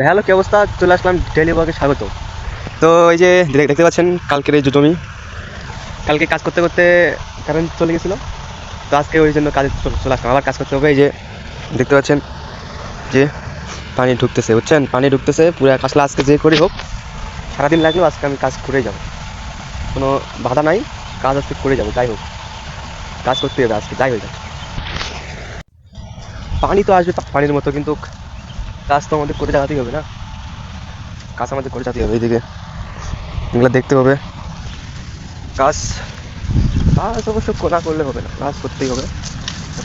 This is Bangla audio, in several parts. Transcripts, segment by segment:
হ্যালো, কি অবস্থা? চলে আসলাম ডেইলি ব্লগে স্বাগত। তো এই যে দেখতে পাচ্ছেন কালকের এই জমি, কালকে কাজ করতে করতে কারেন্ট চলে গেছিলো। তো আজকে ওই জন্য কাজে চলে আসলাম, আবার কাজ করতে হবে। এই যে দেখতে পাচ্ছেন যে পানি ঢুকতেছে, বুঝছেন? পানি ঢুকতেছে পুরো কাজটা আজকে যে করি হোক, সারাদিন লাগলেও আজকে আমি কাজ করেই যাবো, কোনো বাধা নাই। কাজ আজকে করে যাবো, যাই হোক কাজ করতে হবে আজকে, যাই হয়ে যাবে। পানি তো আসবে পানির মতো, কিন্তু কাজ তো আমাদের করে যাওয়াতেই হবে না, কাজ আমাদের করে যেতে হবে। এইদিকে এগুলো দেখতে হবে। কাজ কাজ অবশ্য না করলে হবে না, কাজ করতেই হবে,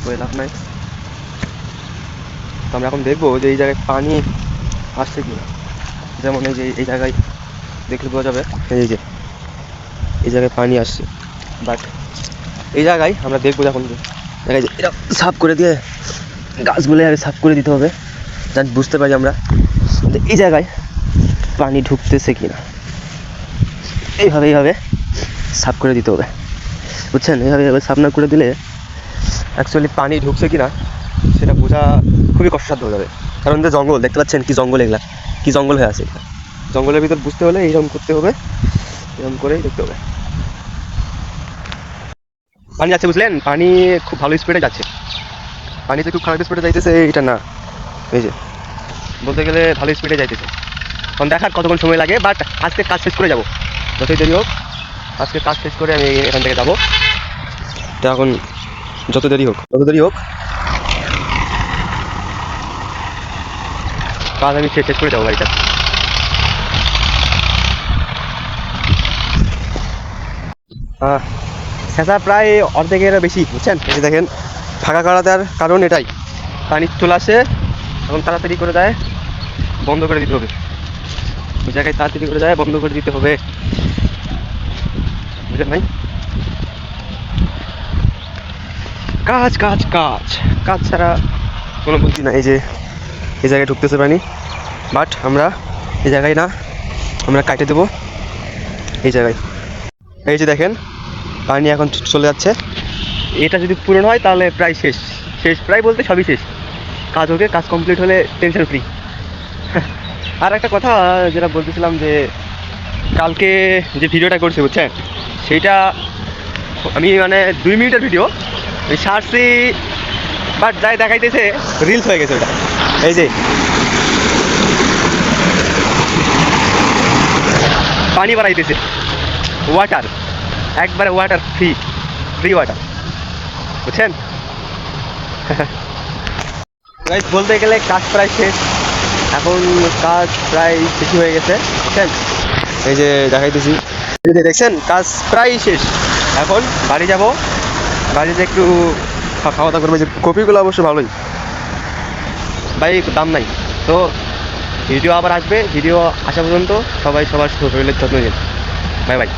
করে লাভ নাই। তো আমরা এখন দেখবো যে এই জায়গায় পানি আসছে কি না। যেমন এই যে এই জায়গায় দেখলে বোঝা যাবে, এই যে এই জায়গায় পানি আসছে, বাট এই জায়গায় আমরা দেখবো যখন জায়গায় এটা সাফ করে দিয়ে গাছগুলো আগে সাফ করে দিতে হবে, যাতে বুঝতে পারি আমরা যে এই জায়গায় পানি ঢুকতেছে কি না। এইভাবে সাফ করে দিতে হবে, বুঝছেন? এইভাবে সাফ না করে দিলে অ্যাকচুয়ালি পানি ঢুকছে কি না সেটা বোঝা খুবই কষ্টসাধ্য হয়ে যাবে। কারণ যে জঙ্গল দেখতে পাচ্ছেন, কি জঙ্গল এগুলা, কি জঙ্গল হয়ে আছে। জঙ্গলের ভিতর বুঝতে হলে এইরকম করতে হবে, এরকম করেই দেখতে হবে। পানি যাচ্ছে, বুঝলেন? পানি খুব ভালো স্পিডে যাচ্ছে, পানিতে খুব খারাপ স্পিডে যাইতেছে এটা না, এই যে বলতে গেলে ভালো স্পিডে যাইতেছে। এখন দেখার কতক্ষণ সময় লাগে, বাট আজকে কাজ শেষ করে যাবো, যতই দেরি হোক আজকে কাজ শেষ করে আমি এখান থেকে যাবো। তো এখন যত দেরি হোক কাজ আমি শেষ করে যাবো বাড়িটা। শেষা প্রায় অর্ধেকের বেশি, বুঝছেন? এই যে দেখেন ফাঁকা করা দেওয়ার কারণ এটাই, পানি চলে আসে, এখন তাড়াতাড়ি করে দেয়, বন্ধ করে দিতে হবে। ওই জায়গায় তাড়াতাড়ি করে দেয়, বন্ধ করে দিতে হবে, বুঝলেন ভাই? কাজ কাজ কাজ কাজ ছাড়া কোনো বুদ্ধি না। এই যে এই জায়গায় ঢুকতেছে পানি, বাট আমরা এই জায়গায় না, আমরা কাটে দেবো এই জায়গায়। এই যে দেখেন পানি এখন চলে যাচ্ছে, এটা যদি পূরণ হয় তাহলে প্রায় শেষ, প্রায় বলতে সবই শেষ। কাজ ওকে, কাজ কমপ্লিট হলে টেনশন ফ্রি। আর একটা কথা যেটা বলতেছিলাম, যে কালকে যে ভিডিওটা করছি, বুঝছেন, সেইটা আমি মানে 2 মিনিটের ভিডিও ওই সারছি, বাট যাই দেখাইতেছে রিলস হয়ে গেছে ওটা। এই যে পানি বাড়াইতেছে, ওয়াটার, একবারে ওয়াটার ফ্রি ওয়াটার, বুঝছেন? গাইস বলতে গেলে কাজ প্রায় শেষ, এখন কাজ প্রায় শেষ হয়ে গেছে, বুঝছেন? এই যে দেখাইতেছি, এই যে দেখছেন কাজ প্রায় শেষ। এখন বাড়ি যাব, বাড়িতে একটু খাওয়া দাওয়া করবো। যে কপিগুলো অবশ্য ভালোই ভাই, দাম নাই। তো ভিডিও আবার আসবে, ভিডিও আসা পর্যন্ত সবাই সবার শরীরের যত্ন নিন। Bye bye.